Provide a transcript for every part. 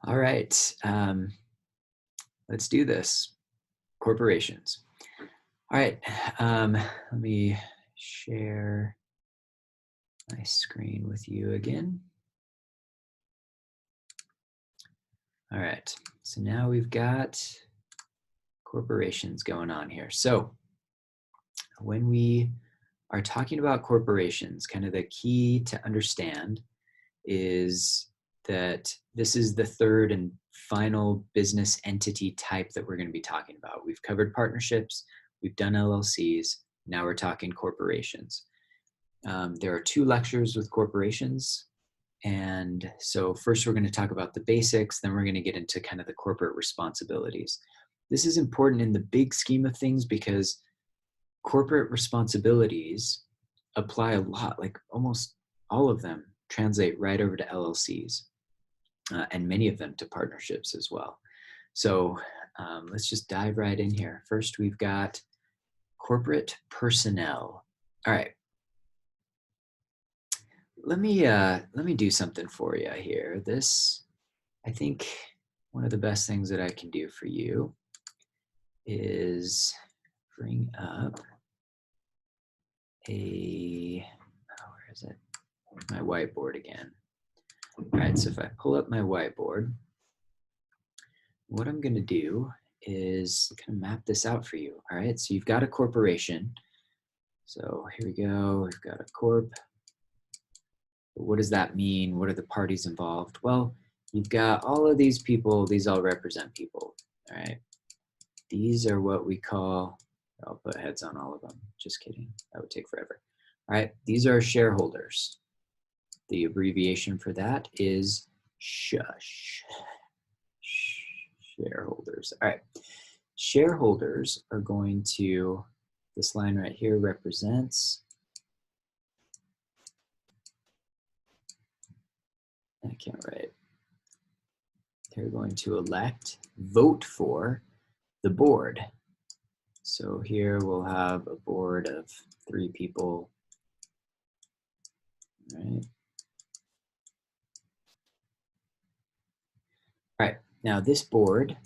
All right, let's do this. Corporations. All right, let me share my screen with you again. All right, so now we've got corporations going on here. So when we are talking about corporations, kind of the key to understand is that this is the third and final business entity type that we're going to be talking about. We've covered partnerships, we've done LLCs, now we're talking corporations. There are two lectures with corporations. And so first we're going to talk about the basics, then we're going to get into kind of the corporate responsibilities. This is important in the big scheme of things because corporate responsibilities apply a lot, like almost all of them translate right over to LLCs, and many of them to partnerships as well. So let's just dive right in here. First, we've got corporate personnel. All right. Let me do something for you here. I think one of the best things that I can do for you is bring up where is it? My whiteboard again. All right, so if I pull up my whiteboard, what I'm going to do is kind of map this out for you. All right, so you've got a corporation. So here we go. We've got a corp. What does that mean? What are the parties involved? Well, you've got all of these people. These all represent people. All right. These are what we call, I'll put heads on all of them. Just kidding. That would take forever. All right. These are shareholders. The abbreviation for that is SHUSH. Shareholders. All right. Shareholders are going to, this line right here represents, I can't write. They're going to vote for the board. So here we'll have a board of 3 people. All right. All right. Now this board,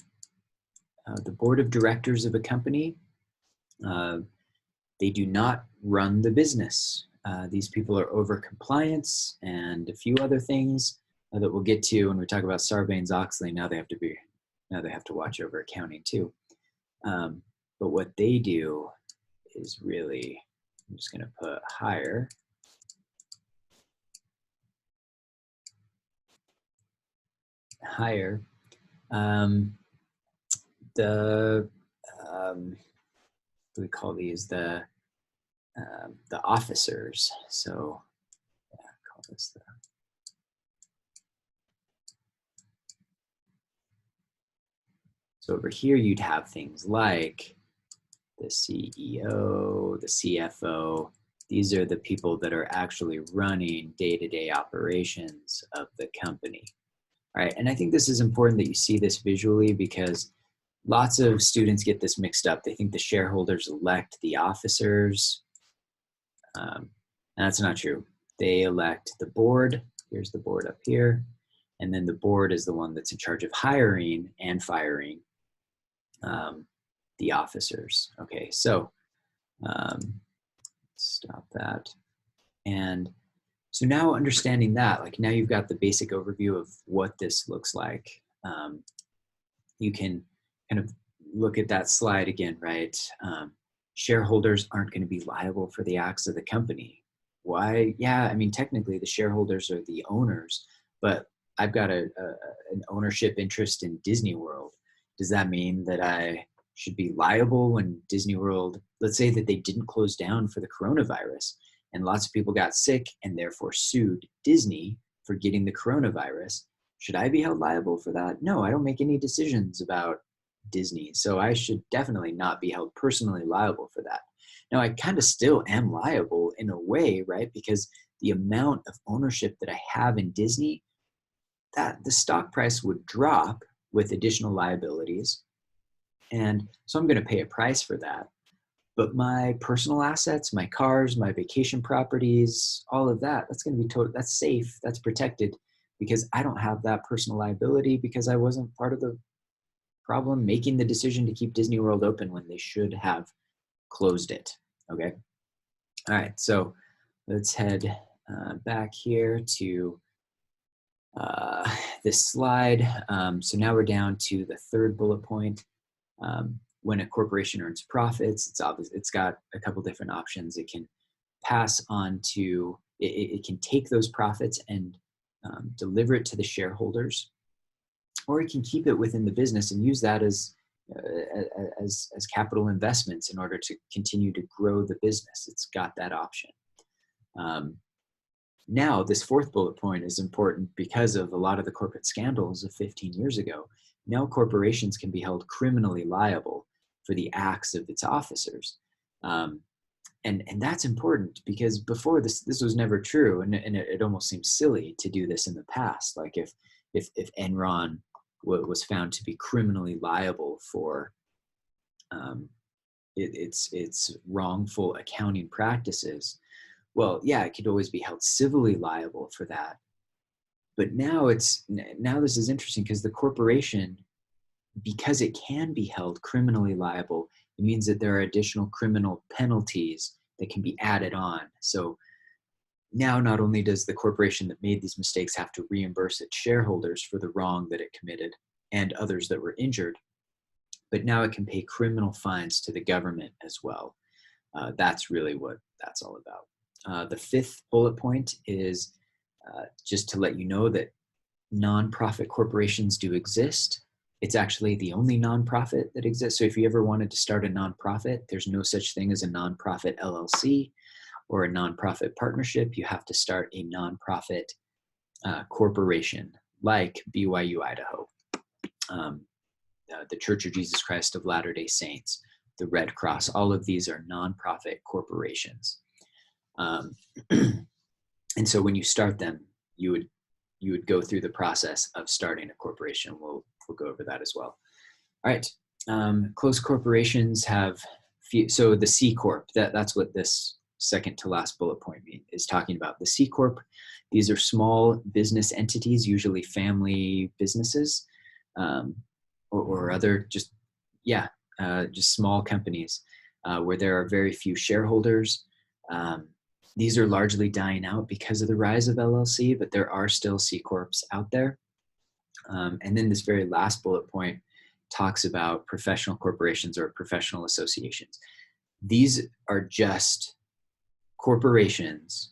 the board of directors of a company, they do not run the business. These people are over compliance and a few other things that we'll get to when we talk about Sarbanes-Oxley. Now they have to watch over accounting too. But what they do is really, I'm just going to put hire. What do we call these? The officers. So yeah, call this the. So over here, you'd have things like the CEO, the CFO. These are the people that are actually running day-to-day operations of the company. All right, and I think this is important that you see this visually because lots of students get this mixed up. They think the shareholders elect the officers. And that's not true. They elect the board. Here's the board up here. And then the board is the one that's in charge of hiring and firing the officers. Okay, so stop that. And so now understanding that, like now you've got the basic overview of what this looks like. You can kind of look at that slide again, right? Shareholders aren't going to be liable for the acts of the company. Why? Yeah, I mean, technically the shareholders are the owners, but I've got an ownership interest in Disney World. Does that mean that I should be liable when Disney World, let's say that they didn't close down for the coronavirus and lots of people got sick and therefore sued Disney for getting the coronavirus? Should I be held liable for that? No, I don't make any decisions about Disney. So I should definitely not be held personally liable for that. Now, I kind of still am liable in a way, right? Because the amount of ownership that I have in Disney, that the stock price would drop with additional liabilities. And so I'm going to pay a price for that. But my personal assets, my cars, my vacation properties, all of that, that's going to be total, that's safe, that's protected. because I don't have that personal liability because I wasn't part of the problem making the decision to keep Disney World open when they should have closed it. Okay. All right. So let's head back here to this slide. So now we're down to the third bullet point. When a corporation earns profits, it's got a couple different options. It can pass on to, it can take those profits and deliver it to the shareholders, or it can keep it within the business and use that as capital investments in order to continue to grow the business. It's got that option. Now, this fourth bullet point is important because of a lot of the corporate scandals of 15 years ago. Now corporations can be held criminally liable for the acts of its officers. And that's important because before this was never true, and it almost seems silly to do this in the past. Like if Enron was found to be criminally liable for its wrongful accounting practices, well, yeah, it could always be held civilly liable for that. But now this is interesting because the corporation, because it can be held criminally liable, it means that there are additional criminal penalties that can be added on. So now not only does the corporation that made these mistakes have to reimburse its shareholders for the wrong that it committed and others that were injured, but now it can pay criminal fines to the government as well. That's really what that's all about. The fifth bullet point is just to let you know that nonprofit corporations do exist. It's actually the only nonprofit that exists. So if you ever wanted to start a nonprofit, there's no such thing as a nonprofit LLC or a nonprofit partnership. You have to start a nonprofit corporation like BYU Idaho, the Church of Jesus Christ of Latter-day Saints, the Red Cross. All of these are nonprofit corporations. And so when you start them, you would go through the process of starting a corporation. We'll go over that as well. All right. Closed corporations have so the C Corp, that's what this second to last bullet point is talking about. The C Corp, these are small business entities, usually family businesses, or other just small companies where there are very few shareholders. These are largely dying out because of the rise of LLC, but there are still C Corps out there. And then this very last bullet point talks about professional corporations or professional associations. These are just corporations,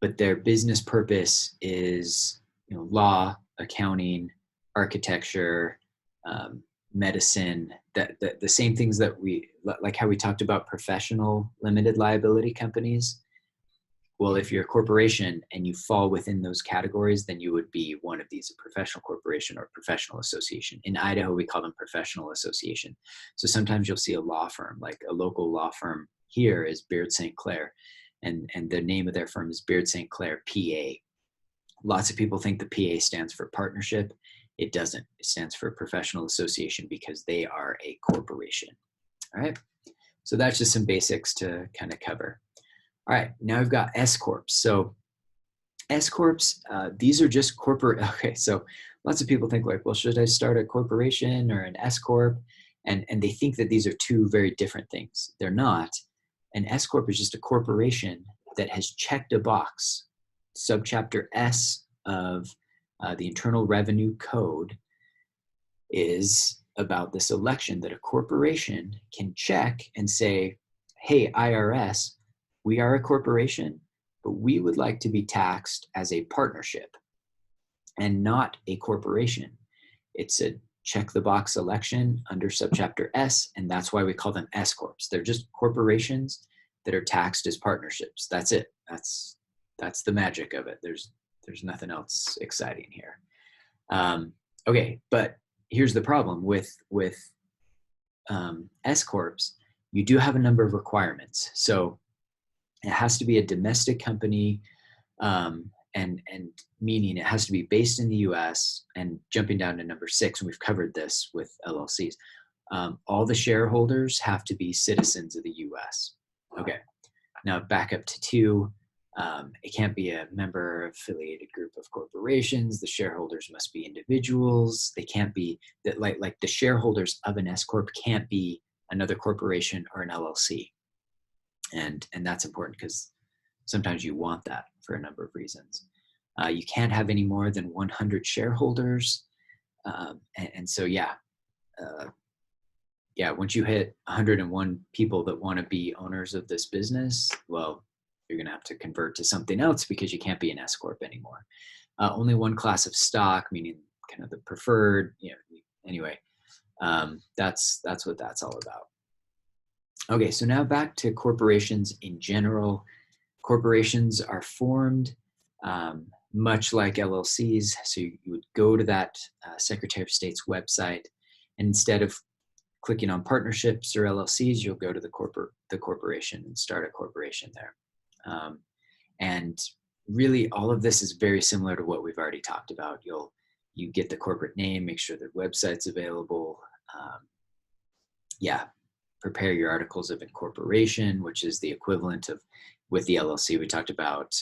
but their business purpose is, law, accounting, architecture, medicine, the same things that like how we talked about professional limited liability companies. Well, if you're a corporation and you fall within those categories, then you would be one of these, a professional corporation or professional association. In Idaho, we call them professional association. So sometimes you'll see a law firm, like a local law firm here is Beard St. Clair, and the name of their firm is Beard St. Clair PA. Lots of people think the PA stands for partnership. It doesn't. It stands for professional association because they are a corporation. All right. So that's just some basics to kind of cover. All right. Now we've got S Corps. So S Corps, these are just corporate. Okay. So lots of people think like, well, should I start a corporation or an S Corp? And they think that these are two very different things. They're not. An S Corp is just a corporation that has checked a box. Subchapter S of the Internal Revenue Code is about this election that a corporation can check and say, hey, IRS, we are a corporation, but we would like to be taxed as a partnership and not a corporation. It's a check the box election under subchapter S, and that's why we call them S Corps. They're just corporations that are taxed as partnerships. That's it. That's the magic of it. There's nothing else exciting here. Okay, but here's the problem with S Corps. You do have a number of requirements. So it has to be a domestic company, and meaning it has to be based in the U.S. And jumping down to number 6, and we've covered this with LLCs. All the shareholders have to be citizens of the U.S. Okay, now back up to 2. It can't be a member affiliated group of corporations. The shareholders must be individuals. They can't be that like the shareholders of an S corp can't be another corporation or an LLC. And that's important because sometimes you want that for a number of reasons. You can't have any more than 100 shareholders. And so, once you hit 101 people that want to be owners of this business, well, you're going to have to convert to something else because you can't be an S corp anymore. Only one class of stock, meaning kind of the preferred. Anyway, that's what that's all about. Okay, so now back to corporations in general. Corporations are formed much like LLCs. So you would go to that Secretary of State's website, and instead of clicking on partnerships or LLCs, you'll go to the corporation and start a corporation there. And really, all of this is very similar to what we've already talked about. You get the corporate name, make sure their website's available. Prepare your articles of incorporation, which is the equivalent of, with the LLC, we talked about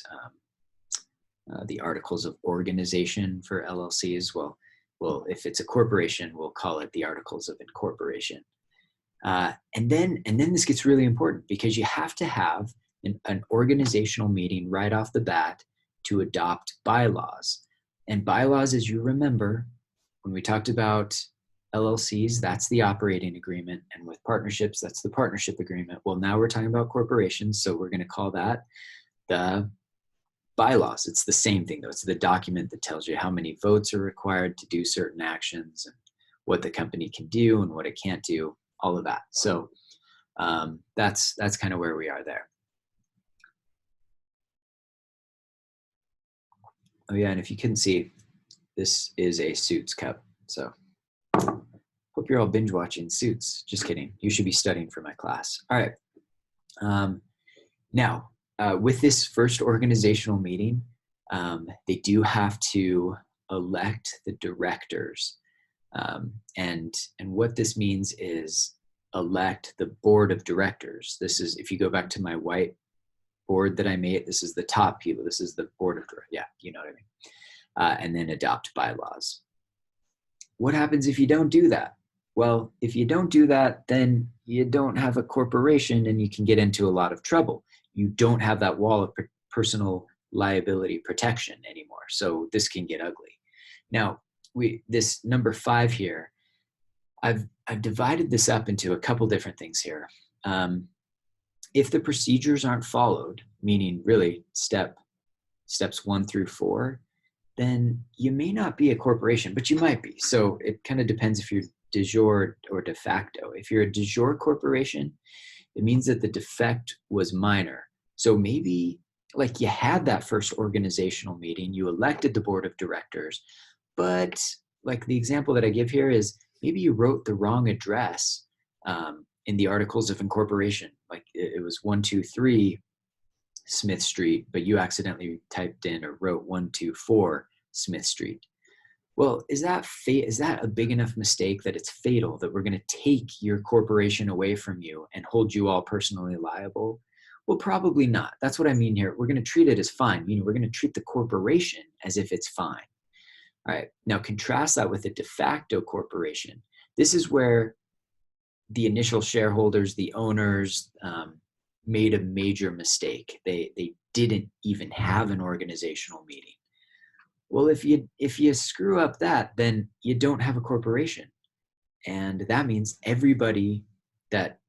the articles of organization for LLCs. Well, if it's a corporation, we'll call it the articles of incorporation. And then this gets really important because you have to have an organizational meeting right off the bat to adopt bylaws. And bylaws, as you remember, when we talked about LLCs, that's the operating agreement. And with partnerships, that's the partnership agreement. Well, now we're talking about corporations, so we're going to call that the bylaws. It's the same thing, though. It's the document that tells you how many votes are required to do certain actions and what the company can do and what it can't do, all of that. So that's kind of where we are there. Oh yeah, and if you couldn't see, this is a Suits cup. So hope you're all binge watching Suits. Just kidding. You should be studying for my class. All right. Now, with this first organizational meeting, they do have to elect the directors. And what this means is elect the board of directors. This is, if you go back to my white board that I made, this is the top people. This is the board of directors. Yeah, you know what I mean. And then adopt bylaws. What happens if you don't do that? Well, if you don't do that, then you don't have a corporation and you can get into a lot of trouble. You don't have that wall of personal liability protection anymore. So this can get ugly. Now, this number 5 here, I've divided this up into a couple different things here. If the procedures aren't followed, meaning really steps 1 through 4, then you may not be a corporation, but you might be. So it kind of depends if you're de jure or de facto. If you're a de jure corporation, it means that the defect was minor. So maybe like you had that first organizational meeting, you elected the board of directors, but like the example that I give here is maybe you wrote the wrong address in the articles of incorporation. Like it was 123 Smith Street, but you accidentally typed in or wrote 124 Smith Street. Well, is that a big enough mistake that it's fatal, that we're going to take your corporation away from you and hold you all personally liable? Well, probably not. That's what I mean here. We're going to treat it as fine, meaning we're going to treat the corporation as if it's fine. All right. Now contrast that with a de facto corporation. This is where the initial shareholders, the owners, made a major mistake. They didn't even have an organizational meeting. Well, if you screw up that, then you don't have a corporation, and that means everybody that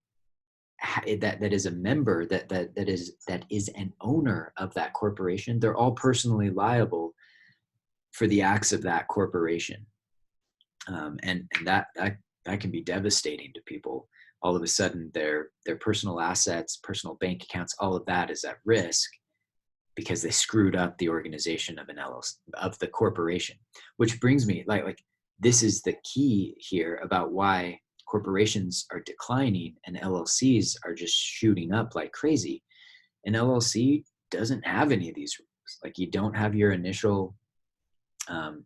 is a member, that is an owner of that corporation, they're all personally liable for the acts of that corporation, and that can be devastating to people. All of a sudden, their personal assets, personal bank accounts, all of that is at risk because they screwed up the organization of of the corporation. Which brings me, like this is the key here about why corporations are declining and LLCs are just shooting up like crazy. An LLC doesn't have any of these rules. Like you don't have your initial,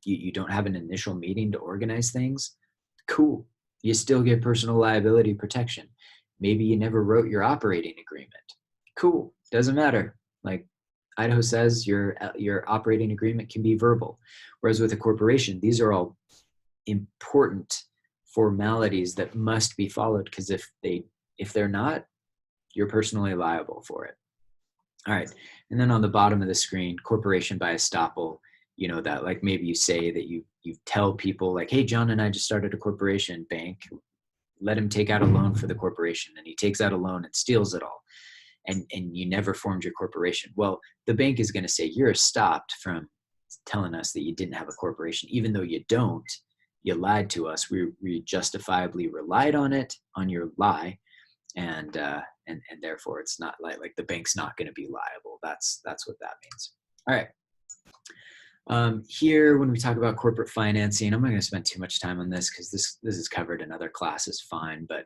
you don't have an initial meeting to organize things. Cool. You still get personal liability protection. Maybe you never wrote your operating agreement. Cool. Doesn't matter. Like Idaho says your operating agreement can be verbal, whereas with a corporation, these are all important formalities that must be followed, because if they're not, you're personally liable for it. All right, and then on the bottom of the screen, corporation by estoppel. You know that, like, maybe you say that you tell people like, hey, John and I just started a corporation, bank, let him take out a loan for the corporation, and he takes out a loan and steals it all, and you never formed your corporation. Well, the bank is going to say you're stopped from telling us that you didn't have a corporation, even though you don't. You lied to us. We justifiably relied on it, on your lie, and therefore it's not like the bank's not going to be liable. That's what that means. All right. Here, when we talk about corporate financing, I'm not going to spend too much time on this because this is covered in other classes fine, but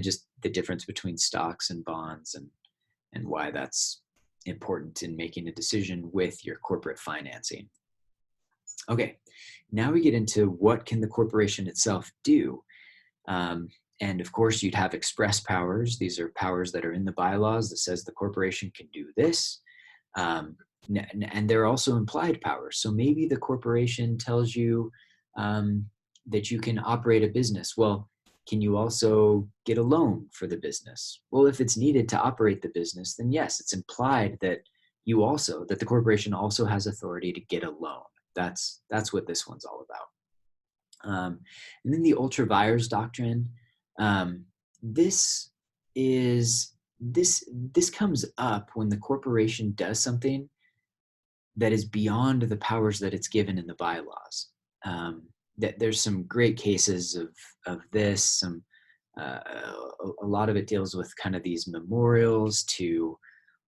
just the difference between stocks and bonds, and why that's important in making a decision with your corporate financing. Okay, now we get into what can the corporation itself do. And of course, you'd have express powers. These are powers that are in the bylaws that says the corporation can do this. And there are also implied powers. So maybe the corporation tells you that you can operate a business. Well, can you also get a loan for the business? Well, if it's needed to operate the business, then yes, it's implied that that the corporation also has authority to get a loan. That's what this one's all about. And then the ultra vires doctrine. This comes up when the corporation does something that is beyond the powers that it's given in the bylaws. That there's some great cases of this. A lot of it deals with kind of these memorials to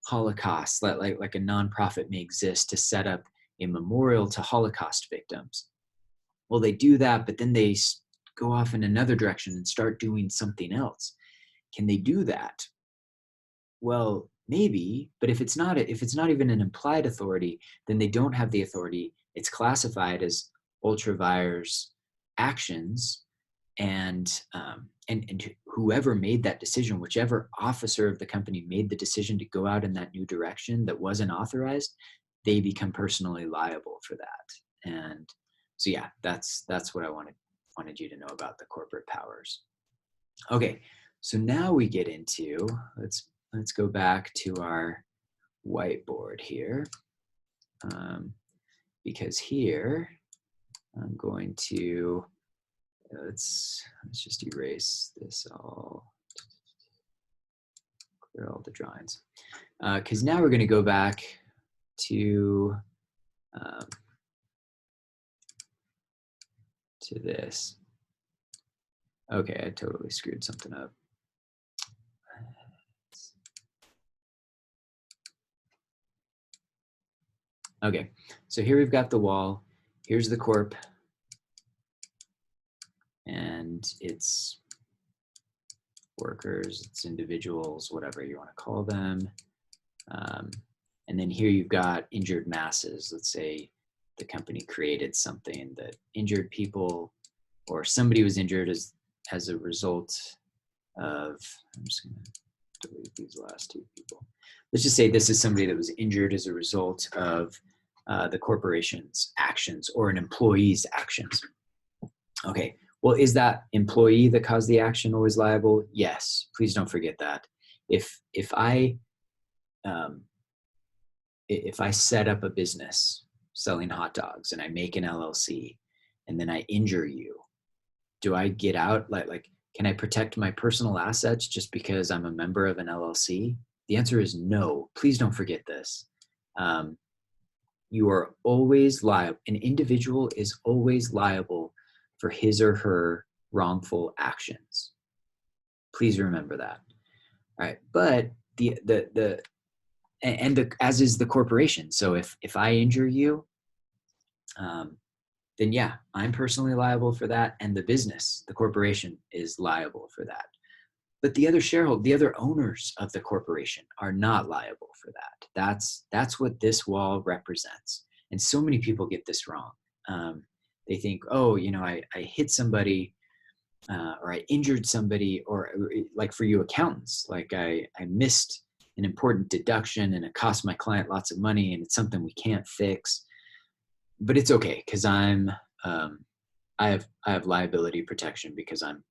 Holocaust, like a nonprofit may exist to set up a memorial to Holocaust victims. Well, they do that, but then they go off in another direction and start doing something else. Can they do that? Well, maybe, but if it's not even an implied authority, then they don't have the authority. It's classified as ultra vires actions, and whoever made that decision, whichever officer of the company made the decision to go out in that new direction that wasn't authorized, they become personally liable for that. And so yeah, that's what I wanted you to know about the corporate powers. Okay, so now we get into, let's go back to our whiteboard here, because here I'm going to let's just erase this all, clear all the drawings, because now we're going to go back to this. Okay, I totally screwed something up. Okay, so here we've got the wall. Here's the corp, and it's workers, it's individuals, whatever you want to call them. And then here you've got injured masses. Let's say the company created something that injured people, or somebody was injured as a result of, I'm just going to delete these last two people. Let's just say this is somebody that was injured as a result of the corporation's actions or an employee's actions. Okay, well, is that employee that caused the action always liable? Yes, please don't forget that. If I set up a business selling hot dogs and I make an LLC and then I injure you, do I get out? Like, can I protect my personal assets just because I'm a member of an LLC? The answer is no. Please don't forget this. You are always liable. An individual is always liable for his or her wrongful actions. Please remember that. All right, but as is the corporation. So if I injure you, then yeah, I'm personally liable for that, and the business, the corporation, is liable for that. But the other owners of the corporation are not liable for that. That's what this wall represents. And so many people get this wrong. They think, oh, I hit somebody, or I injured somebody, or like for you accountants, like I missed an important deduction and it costs my client lots of money and it's something we can't fix. But it's okay because I have liability protection because I'm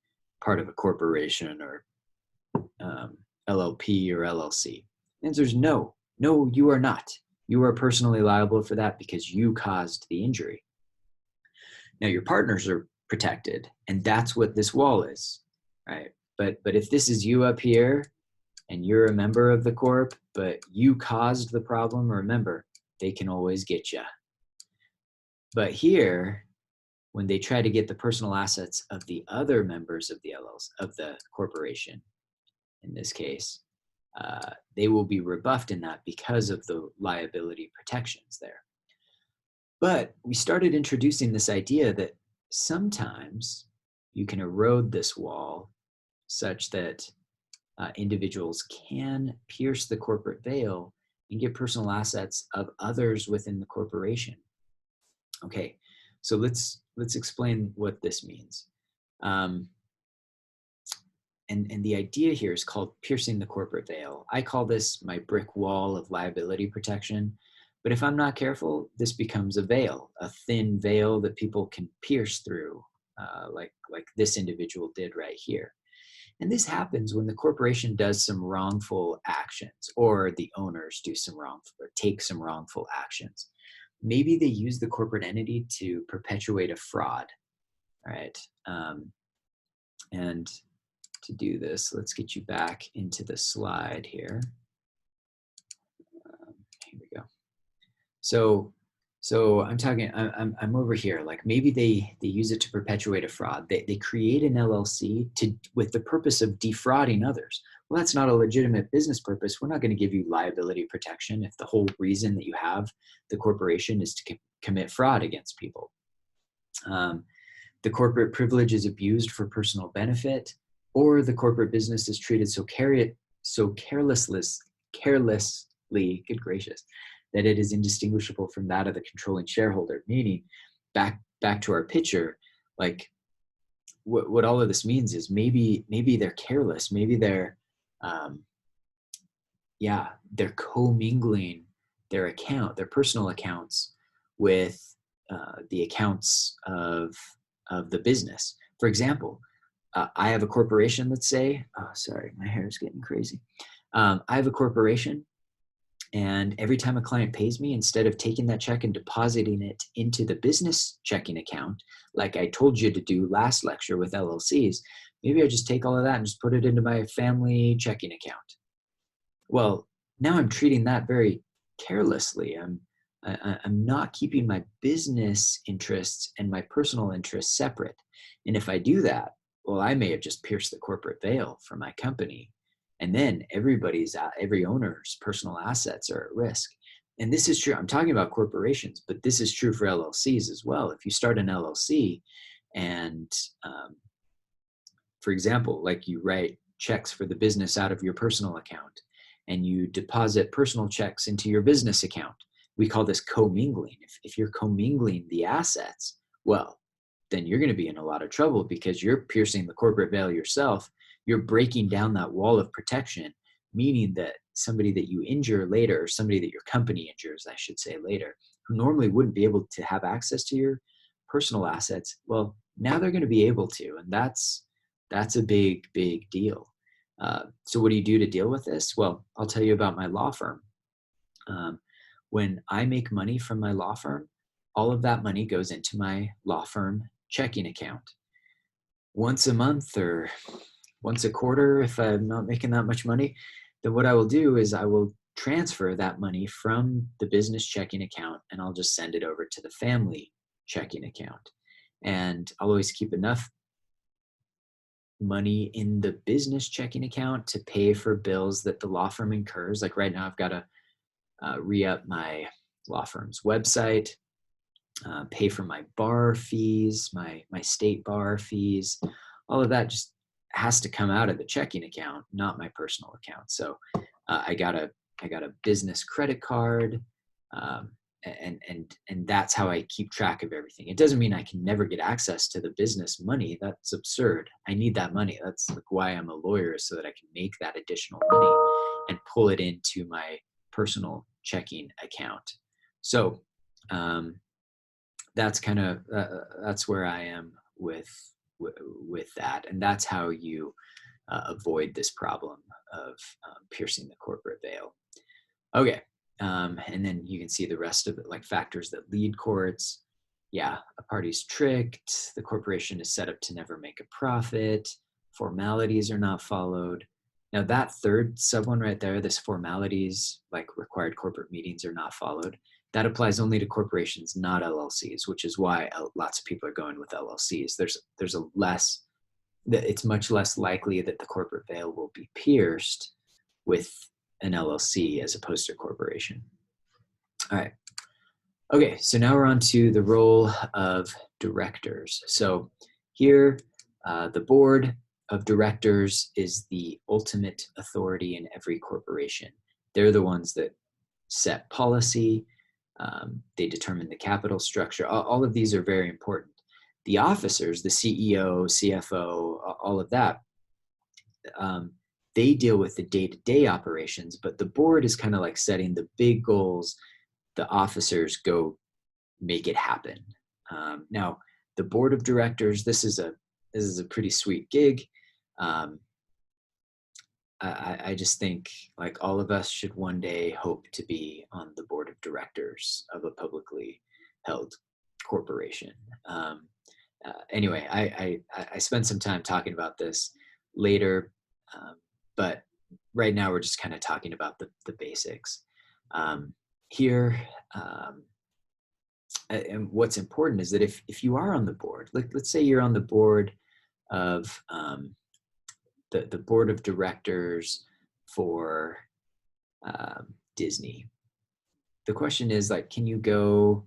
part of a corporation or LLP or LLC. The answer is no, you are not. You are personally liable for that because you caused the injury. Now your partners are protected, and that's what this wall is, right? But if this is you up here and you're a member of the corp, but you caused the problem, remember, they can always get you. But here, when they try to get the personal assets of the other members of the LLC, of the corporation, in this case, they will be rebuffed in that because of the liability protections there. But we started introducing this idea that sometimes you can erode this wall such that individuals can pierce the corporate veil and get personal assets of others within the corporation. Okay, so let's explain what this means. And the idea here is called piercing the corporate veil. I call this my brick wall of liability protection. But if I'm not careful, this becomes a veil, a thin veil that people can pierce through, like this individual did right here. And this happens when the corporation does some wrongful actions, or the owners do some wrongful, or take some wrongful actions. Maybe they use the corporate entity to perpetuate a fraud, right? And to do this, let's get you back into the slide here. Here we go. So I'm talking, I'm over here, like maybe they use it to perpetuate a fraud. They create an LLC with the purpose of defrauding others. Well, that's not a legitimate business purpose. We're not going to give you liability protection if the whole reason that you have the corporation is to commit fraud against people. The corporate privilege is abused for personal benefit, or the corporate business is treated so carelessly, good gracious, that it is indistinguishable from that of the controlling shareholder. Meaning, back to our picture, like what all of this means is maybe they're careless, maybe they're commingling their personal accounts with the accounts of the business. For example, I have a corporation, let's say, oh, sorry, my hair is getting crazy. I have a corporation, and every time a client pays me, instead of taking that check and depositing it into the business checking account, like I told you to do last lecture with LLCs, maybe I just take all of that and just put it into my family checking account. Well, now I'm treating that very carelessly. I'm not keeping my business interests and my personal interests separate. And if I do that, well, I may have just pierced the corporate veil for my company. And then every owner's personal assets are at risk. And this is true. I'm talking about corporations, but this is true for LLCs as well. If you start an LLC and, for example, like you write checks for the business out of your personal account and you deposit personal checks into your business account, we call this commingling. If you're commingling the assets, well, then you're going to be in a lot of trouble because you're piercing the corporate veil yourself. You're breaking down that wall of protection, meaning that somebody that you injure later, or somebody that your company injures, I should say later, who normally wouldn't be able to have access to your personal assets, well, now they're going to be able to, and that's a big, big deal. So what do you do to deal with this? Well, I'll tell you about my law firm. When I make money from my law firm, all of that money goes into my law firm checking account. Once a month or once a quarter, if I'm not making that much money, then what I will do is I will transfer that money from the business checking account and I'll just send it over to the family checking account. And I'll always keep enough money in the business checking account to pay for bills that the law firm incurs. Like right now, I've got to re-up my law firm's website, pay for my bar fees, my state bar fees. All of that just has to come out of the checking account, not my personal account. So I got a business credit card, and that's how I keep track of everything. It doesn't mean I can never get access to the business money. That's absurd. I need that money. That's like why I'm a lawyer, so that I can make that additional money and pull it into my personal checking account. So that's kind of that's where I am with that, and that's how you avoid this problem of piercing the corporate veil. Okay. And then you can see the rest of it, like factors that lead courts. Yeah, a party's tricked. The corporation is set up to never make a profit. Formalities are not followed. Now that third sub one right there, this formalities, like required corporate meetings are not followed. That applies only to corporations, not LLCs, which is why lots of people are going with LLCs. There's a less, it's much less likely that the corporate veil will be pierced with an LLC as opposed to a corporation. All right. Okay, so now we're on to the role of directors. So here, the board of directors is the ultimate authority in every corporation. They're the ones that set policy. They determine the capital structure. All of these are very important. The officers, the CEO, CFO, all of that, they deal with the day-to-day operations, but the board is kind of like setting the big goals. The officers go make it happen. Now, the board of directors, this is a pretty sweet gig. I just think like all of us should one day hope to be on the board of directors of a publicly held corporation. Anyway, I spent some time talking about this later, but right now we're just kind of talking about the basics. Here, and what's important is that if you are on the board, let's say you're on the board of the board of directors for Disney. The question is like, can you go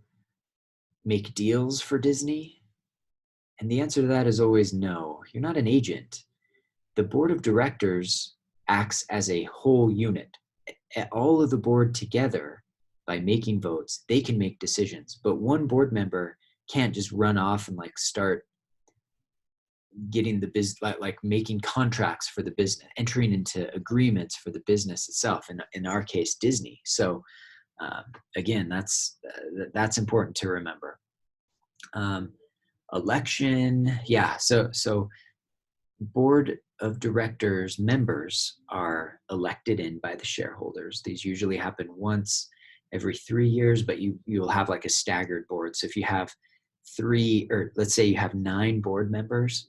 make deals for Disney? And the answer to that is always no. You're not an agent. The board of directors acts as a whole unit. All of the board together, by making votes, they can make decisions. But one board member can't just run off and like start getting the business, like making contracts for the business, entering into agreements for the business itself. In our case, Disney. So again, that's important to remember. Election, yeah. So board of directors members are elected in by the shareholders. These usually happen once every 3 years, but you'll have like a staggered board. So if you have 3, or let's say you have 9 board members,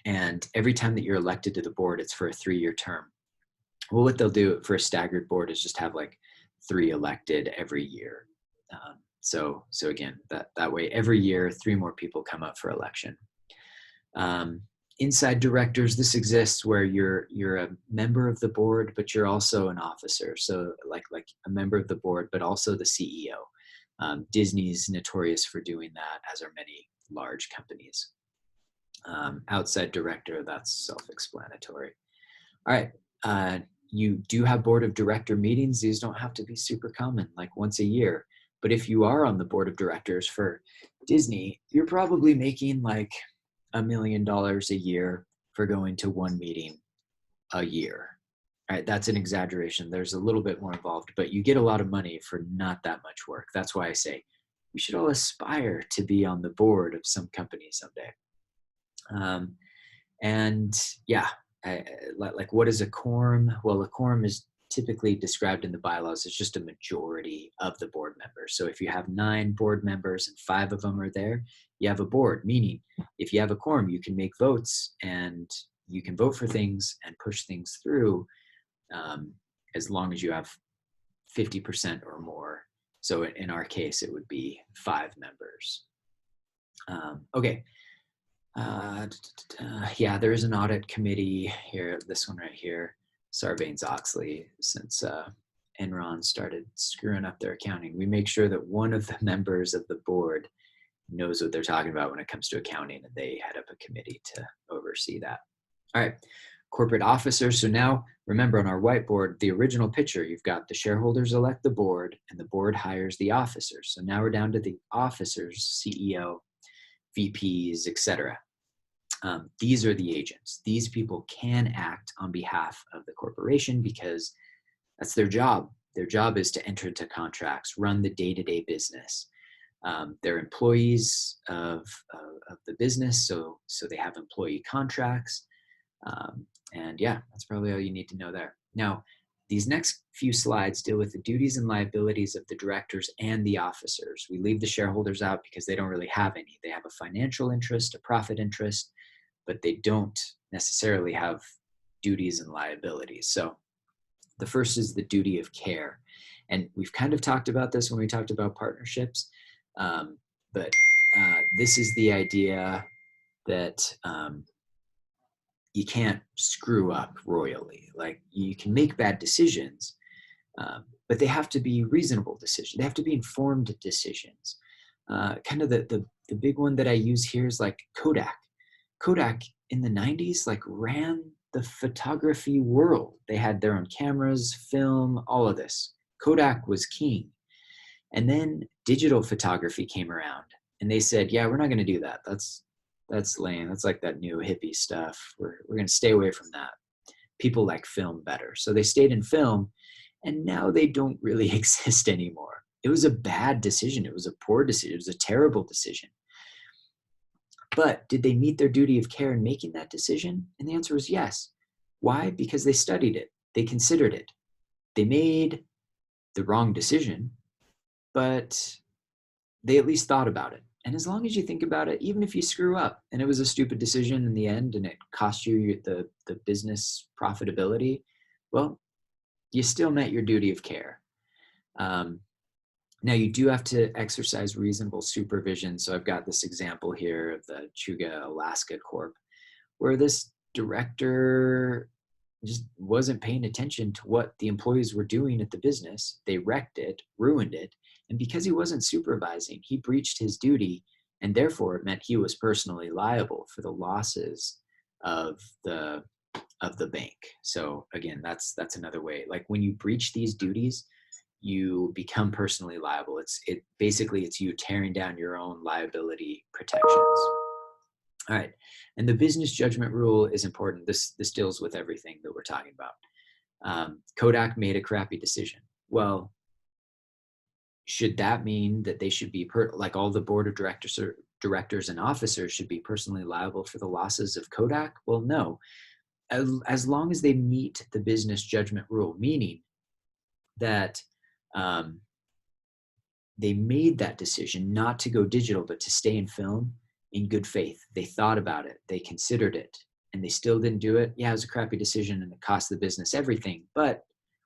and every time that you're elected to the board, it's for a 3-year term. Well, what they'll do for a staggered board is just have like 3 elected every year. So again, that way every year, 3 more people come up for election. Inside directors, this exists where you're a member of the board, but you're also an officer. So like a member of the board, but also the CEO. Disney's notorious for doing that, as are many large companies. Outside director, that's self-explanatory. All right, you do have board of director meetings. These don't have to be super common, like once a year. But if you are on the board of directors for Disney, you're probably making like $1 million a year for going to one meeting a year. All right, that's an exaggeration. There's a little bit more involved, but you get a lot of money for not that much work. That's why I say we should all aspire to be on the board of some company someday. And yeah, like what is a quorum? Well, a quorum is typically described in the bylaws as just a majority of the board members. So if you have 9 board members and 5 of them are there, you have a board, meaning if you have a quorum, you can make votes and you can vote for things and push things through as long as you have 50% or more. So in our case, it would be 5 members. Okay. Yeah, there is an audit committee here, this one right here, Sarbanes-Oxley. Since Enron started screwing up their accounting, we make sure that one of the members of the board knows what they're talking about when it comes to accounting, and they head up a committee to oversee that. All right, Corporate officers. So now remember on our whiteboard, the original picture, you've got the shareholders elect the board and the board hires the officers. So now we're down to the officers, CEO, VPs, etc. These are the agents. These people can act on behalf of the corporation because that's their job. Their job is to enter into contracts, run the day-to-day business. They're employees of the business, so they have employee contracts. And yeah, that's probably all you need to know there. Now, these next few slides deal with the duties and liabilities of the directors and the officers. We leave the shareholders out because they don't really have any. They have a financial interest, a profit interest, but they don't necessarily have duties and liabilities. So the first is the duty of care. And we've kind of talked about this when we talked about partnerships, but this is the idea that you can't screw up royally. Like, you can make bad decisions, but they have to be reasonable decisions. They have to be informed decisions. Kind of the big one that I use here is like Kodak. Kodak in the 90s like ran the photography world. They had their own cameras, film, all of this. Kodak was king. And then digital photography came around and they said, yeah, we're not going to do that. That's lame. That's like that new hippie stuff. We're going to stay away from that. People like film better. So they stayed in film, and now they don't really exist anymore. It was a bad decision. It was a poor decision. It was a terrible decision. But did they meet their duty of care in making that decision? And the answer was yes. Why? Because they studied it. They considered it. They made the wrong decision, but they at least thought about it. And as long as you think about it, even if you screw up and it was a stupid decision in the end and it cost you the business profitability, well, you still met your duty of care. Now, you do have to exercise reasonable supervision. So I've got this example here of the Chuga Alaska Corp, where this director just wasn't paying attention to what the employees were doing at the business. They wrecked it, ruined it. And because he wasn't supervising, he breached his duty, and therefore it meant he was personally liable for the losses of the bank. So again, that's another way. Like, when you breach these duties, you become personally liable. Basically it's you tearing down your own liability protections. All right, and the business judgment rule is important. This deals with everything that we're talking about. Kodak made a crappy decision. Well, should that mean that they should be like all the board of directors and officers should be personally liable for the losses of Kodak? Well, no. As long as they meet the business judgment rule, meaning that they made that decision not to go digital, but to stay in film in good faith. They thought about it, they considered it, and they still didn't do it. Yeah, it was a crappy decision and it cost the business everything, but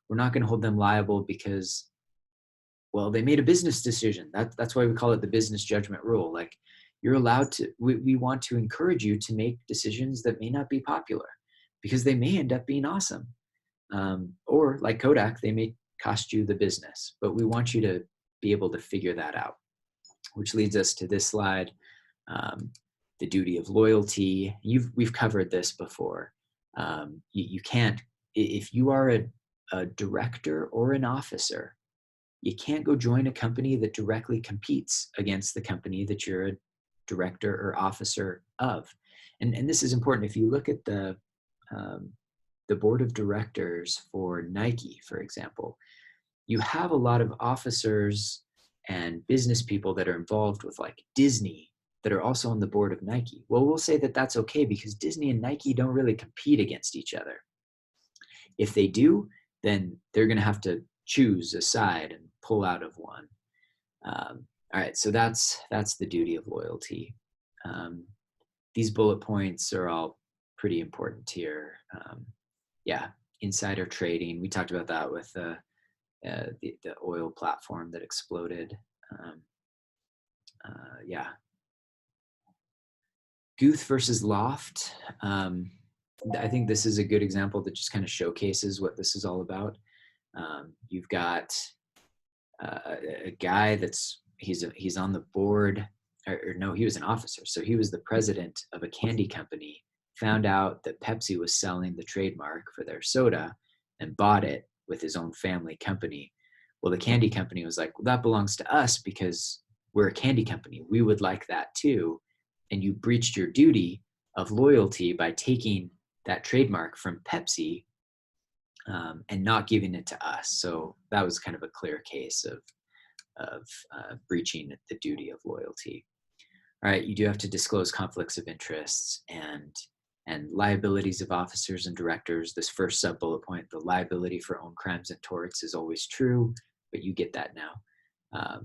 we're not going to hold them liable because, well, they made a business decision. That's why we call it the business judgment rule. Like, you're allowed to, we want to encourage you to make decisions that may not be popular because they may end up being awesome. Or like Kodak, they may cost you the business, but we want you to be able to figure that out, which leads us to this slide, the duty of loyalty. We've covered this before. You can't, if you are a director or an officer, you can't go join a company that directly competes against the company that you're a director or officer of. And this is important. If you look at the board of directors for Nike, for example, you have a lot of officers and business people that are involved with like Disney that are also on the board of Nike. Well, we'll say that that's okay because Disney and Nike don't really compete against each other. If they do, then they're going to have to choose a side and pull out of one. All right, so that's the duty of loyalty. These bullet points are all pretty important here. Yeah, insider trading. We talked about that with the oil platform that exploded. Yeah. Guth versus Loft. I think this is a good example that just kind of showcases what this is all about. You've got a guy he's on the board, or no, he was an officer. So he was the president of a candy company found out that Pepsi was selling the trademark for their soda and bought it with his own family company. Well, the candy company was like, well, that belongs to us because we're a candy company. We would like that too. And you breached your duty of loyalty by taking that trademark from Pepsi and not giving it to us. So that was kind of a clear case of breaching the duty of loyalty. All right, you do have to disclose conflicts of interests and liabilities of officers and directors. This first sub bullet point, the liability for own crimes and torts is always true, but you get that now.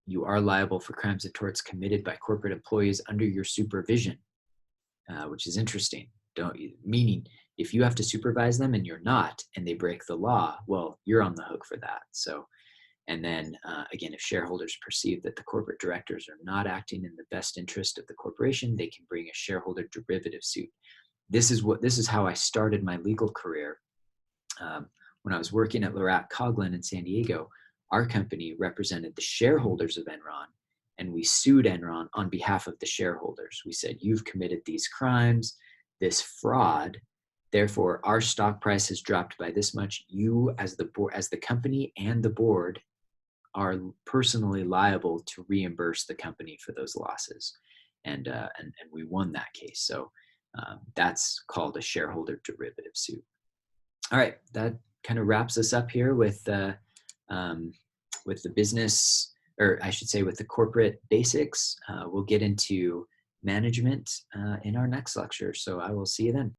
You are liable for crimes and torts committed by corporate employees under your supervision, which is interesting. Meaning if you have to supervise them and you're not, and they break the law, well, you're on the hook for that. So, and then again, if shareholders perceive that the corporate directors are not acting in the best interest of the corporation, they can bring a shareholder derivative suit. This is how I started my legal career. When I was working at Lerac Coughlin in San Diego, our company represented the shareholders of Enron, and we sued Enron on behalf of the shareholders. We said, you've committed these crimes, this fraud, therefore our stock price has dropped by this much. You as the board, as the company and the board, are personally liable to reimburse the company for those losses. And we won that case. So that's called a shareholder derivative suit. All right, that kind of wraps us up here with the business, or I should say with the corporate basics. We'll get into management in our next lecture. So I will see you then.